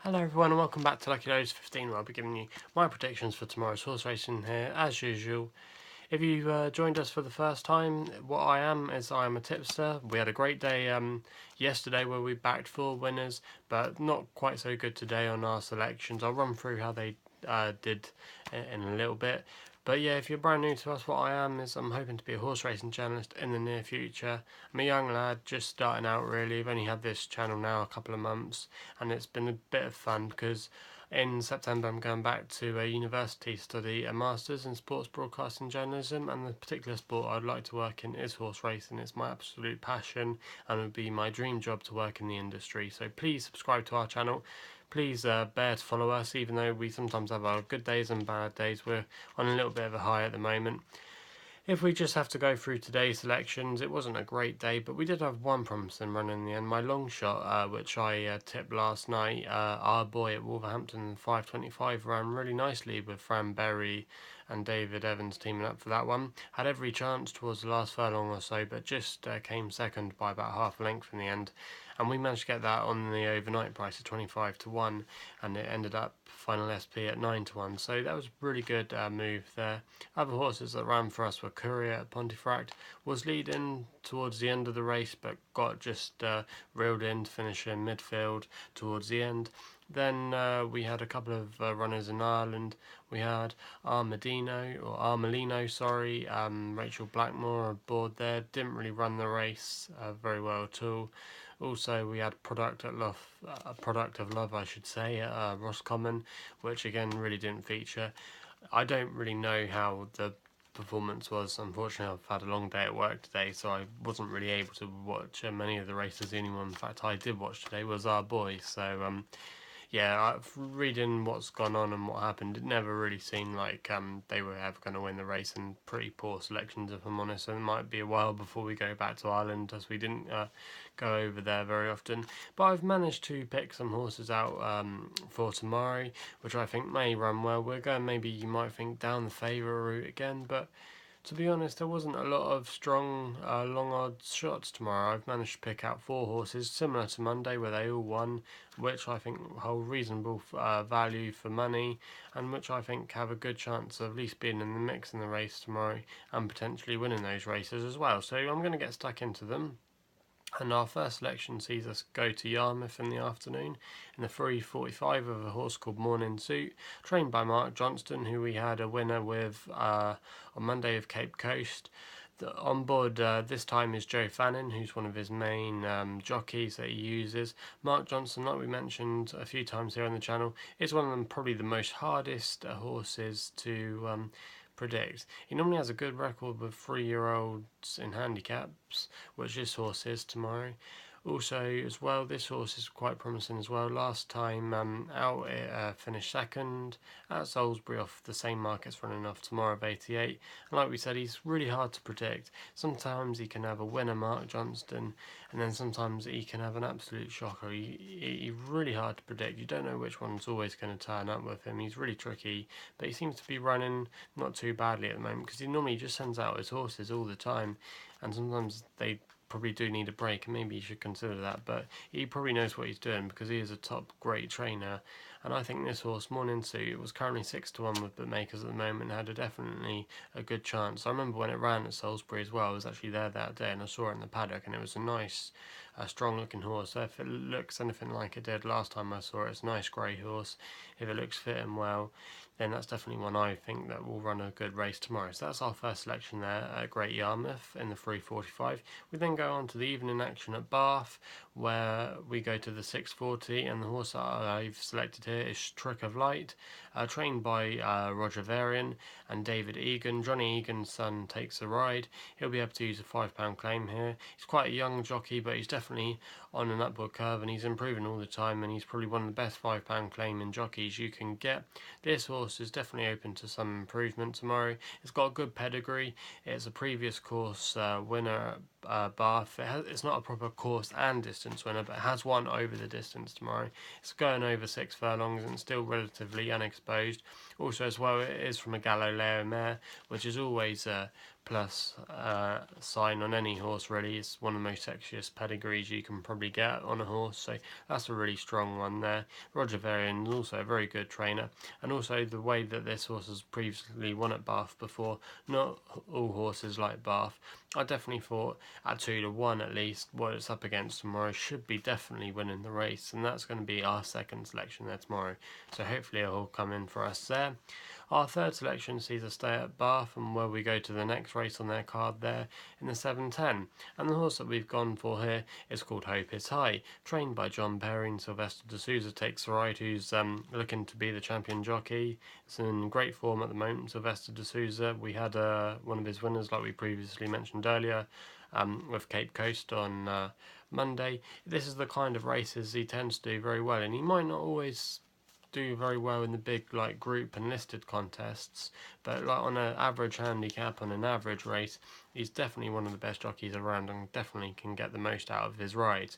Hello everyone and welcome back to Lucky15, where I'll be giving you my predictions for tomorrow's horse racing here as usual. If you joined us for the first time, what I am is I am a tipster. We had a great day yesterday where we backed 4 winners, but not quite so good today on our selections. I'll run through how they did in a little bit. But yeah, if you're brand new to us, what I am is I'm hoping to be a horse racing journalist in the near future. I'm a young lad just starting out really. I've only had this channel now a couple of months, and it's been a bit of fun because in September I'm going back to a university to study a Masters in Sports Broadcasting Journalism, and the particular sport I'd like to work in is horse racing. It's my absolute passion and it would be my dream job to work in the industry. So please subscribe to our channel. Please bear to follow us, even though we sometimes have our good days and bad days. We're on a little bit of a high at the moment. If we just have to go through today's selections, it wasn't a great day, but we did have one promising run in the end. My Longshot, which I tipped last night, our boy at Wolverhampton 525 ran really nicely with Fran Berry and David Evans teaming up for that one. Had every chance towards the last furlong or so, but just came second by about half a length in the end. And we managed to get that on the overnight price of 25 to 1, and it ended up final SP at 9 to 1. So that was a really good move there. Other horses that ran for us were Courier at Pontefract, was leading towards the end of the race, but got just reeled in to finish in midfield towards the end. Then we had a couple of runners in Ireland. We had Armelino, sorry, Rachel Blackmore aboard there. Didn't really run the race very well at all. Also, we had Product of Love, I should say, at Roscommon, which again really didn't feature. I don't really know how the performance was. Unfortunately, I've had a long day at work today, so I wasn't really able to watch many of the races. The only one, in fact, I did watch today was our boy. So yeah, reading what's gone on and what happened, it never really seemed like they were ever going to win the race, and pretty poor selections, if I'm honest. So it might be a while before we go back to Ireland, as we didn't go over there very often. But I've managed to pick some horses out for tomorrow, which I think may run well. We're going, maybe you might think, down the favourite route again, but to be honest, there wasn't a lot of strong long odds shots tomorrow. I've managed to pick out 4 horses, similar to Monday, where they all won, which I think hold reasonable value for money, and which I think have a good chance of at least being in the mix in the race tomorrow and potentially winning those races as well. So I'm going to get stuck into them. And our first selection sees us go to Yarmouth in the afternoon in the 3:45 of a horse called Morning Suit, trained by Mark Johnston, who we had a winner with on Monday of Cape Coast. On board this time is Joe Fannin, who's one of his main jockeys that he uses. Mark Johnston, like we mentioned a few times here on the channel, is one of them, probably the most hardest horses to predict. He normally has a good record with 3-year-olds in handicaps, which this horse is tomorrow. Also, as well, this horse is quite promising as well. Last time out, it finished second at Salisbury off the same mark it's running off tomorrow of 88. And like we said, he's really hard to predict. Sometimes he can have a winner, Mark Johnston, and then sometimes he can have an absolute shocker. He's really hard to predict. You don't know which one's always going to turn up with him. He's really tricky, but he seems to be running not too badly at the moment, because he normally just sends out his horses all the time, and sometimes they probably do need a break, and maybe you should consider that. But he probably knows what he's doing, because he is a top great trainer. And I think this horse, Morning Suit, was currently 6 to 1 with bookmakers at the moment, had definitely a good chance. I remember when it ran at Salisbury as well. I was actually there that day and I saw it in the paddock, and it was a nice strong looking horse. So if it looks anything like it did last time I saw it, it's a nice grey horse. If it looks fit and well, then that's definitely one I think that will run a good race tomorrow. So that's our first selection there at Great Yarmouth in the 3:45. We then go on to the evening action at Bath, where we go to the 6:40, and the horse that I've selected here is Trick of Light, trained by Roger Varian and David Egan. Johnny Egan's son takes the ride. He'll be able to use a £5 claim here. He's quite a young jockey, but he's definitely on an upward curve, and he's improving all the time, and he's probably one of the best £5 claiming jockeys you can get. This horse is definitely open to some improvement tomorrow. It's got a good pedigree. It's a previous course winner at Bath. It's not a proper course and distance winner, but it has won over the distance tomorrow. It's going over 6 furlongs and still relatively unexposed. Also, as well, it is from a Galileo mare, which is always plus sign on any horse really. It's one of the most sexiest pedigrees you can probably probably get on a horse, so that's a really strong one there. Roger Varian is also a very good trainer, and also the way that this horse has previously won at Bath before, not all horses like Bath. I definitely thought at 2-1 at least, what it's up against tomorrow should be definitely winning the race, and that's going to be our second selection there tomorrow, so hopefully it'll come in for us there. Our third selection sees us stay at Bath, and where we go to the next race on their card there in the 7:10. And the horse that we've gone for here is called Hope is High, trained by John Perry, and Sylvester de Souza takes the ride, who's looking to be the champion jockey. It's in great form at the moment, Sylvester de Souza. We had one of his winners, like we previously mentioned earlier, with Cape Coast on Monday. This is the kind of races he tends to do very well, and he might not always do very well in the big like group and listed contests, but like on an average handicap, on an average race, he's definitely one of the best jockeys around and definitely can get the most out of his ride.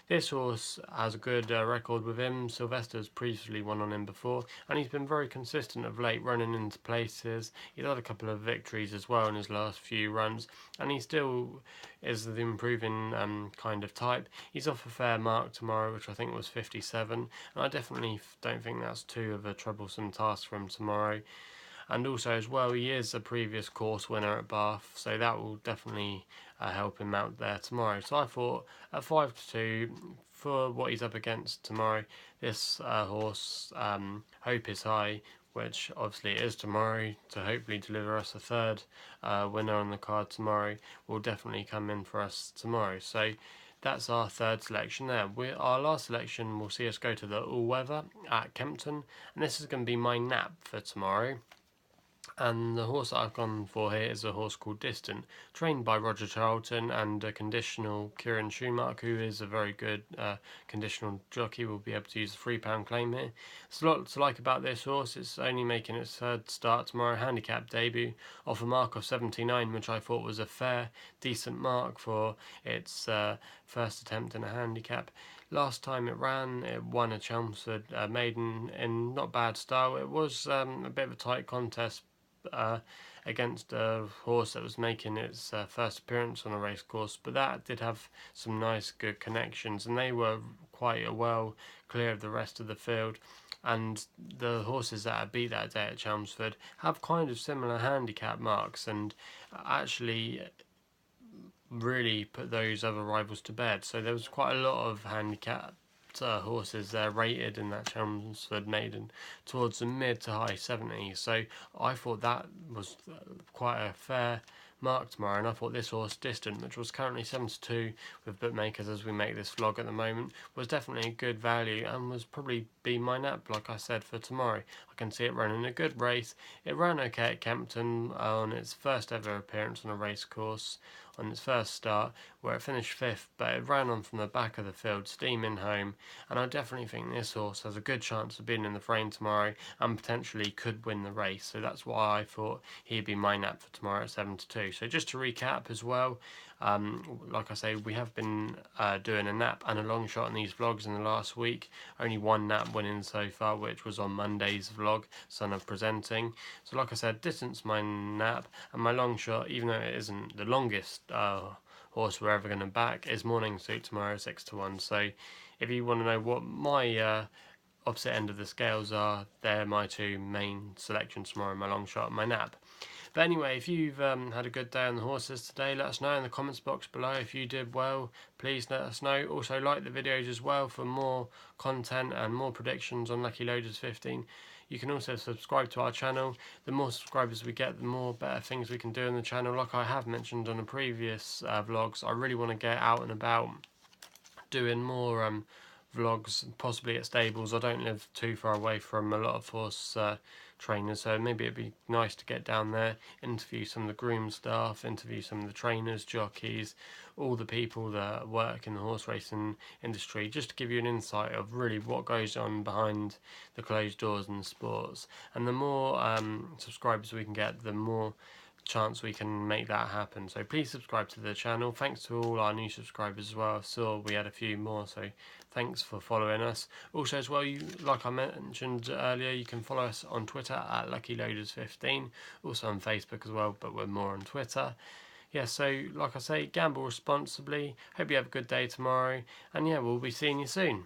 This horse has a good record with him. Sylvester's previously won on him before, and he's been very consistent of late, running into places. He's had a couple of victories as well in his last few runs, and he still is the improving kind of type. He's off a fair mark tomorrow, which I think was 57, and I definitely don't think that's too of a troublesome task for him tomorrow. And also as well, he is a previous course winner at Bath, so that will definitely help him out there tomorrow. So I thought at 5-2 for what he's up against tomorrow, this horse Hope is High, which obviously it is tomorrow, to hopefully deliver us a third winner on the card tomorrow, will definitely come in for us tomorrow. So that's our third selection there. Our last selection will see us go to the all-weather at Kempton, and this is going to be my nap for tomorrow. And the horse that I've gone for here is a horse called Distant, trained by Roger Charlton and a conditional Kieran Schumacher, who is a very good conditional jockey. Will be able to use the £3 claim here. There's a lot to like about this horse. It's only making its third start tomorrow, handicap debut, off a mark of 79, which I thought was a fair, decent mark for its first attempt in a handicap. Last time it ran, it won a Chelmsford maiden in not bad style. It was a bit of a tight contest against a horse that was making its first appearance on a race course, but that did have some nice good connections, and they were quite well clear of the rest of the field. And the horses that I beat that day at Chelmsford have kind of similar handicap marks, and actually really put those other rivals to bed. So there was quite a lot of handicapped horses there rated in that Chelmsford maiden towards the mid to high 70s. So I thought that was quite a fair mark tomorrow, and I thought this horse Distant, which was currently 7-2 with bookmakers as we make this vlog at the moment, was definitely a good value and was probably be my nap, like I said, for tomorrow. I can see it running a good race. It ran okay at Kempton on its first ever appearance on a race course, on its first start, where it finished 5th, but it ran on from the back of the field, steaming home, and I definitely think this horse has a good chance of being in the frame tomorrow and potentially could win the race. So that's why I thought he'd be my nap for tomorrow at 7-2. So just to recap as well, like I say, we have been doing a nap and a long shot in these vlogs in the last week. Only one nap winning so far, which was on Monday's vlog, Son of Presenting. So like I said, Distance my nap, and my long shot, even though it isn't the longest horse we're ever going to back, is Morning Suit tomorrow 6-1. So if you want to know what my opposite end of the scales are, they're my two main selections tomorrow, my long shot and my nap. But anyway, if you've had a good day on the horses today, let us know in the comments box below. If you did well, please let us know. Also, like the videos as well for more content and more predictions on Lucky15. You can also subscribe to our channel. The more subscribers we get, the more better things we can do on the channel. Like I have mentioned on the previous vlogs, I really want to get out and about doing more vlogs, possibly at stables. I don't live too far away from a lot of horse trainers, so maybe it'd be nice to get down there, interview some of the groom staff, interview some of the trainers, jockeys, all the people that work in the horse racing industry, just to give you an insight of really what goes on behind the closed doors in the sports. And the more subscribers we can get, the more chance we can make that happen. So please subscribe to the channel. Thanks to all our new subscribers as well. I saw we had a few more, so thanks for following us. Also as well, like I mentioned earlier, you can follow us on Twitter at Lucky15, also on Facebook as well, but we're more on Twitter. yeah, so like I say, gamble responsibly. Hope you have a good day tomorrow, and yeah, we'll be seeing you soon.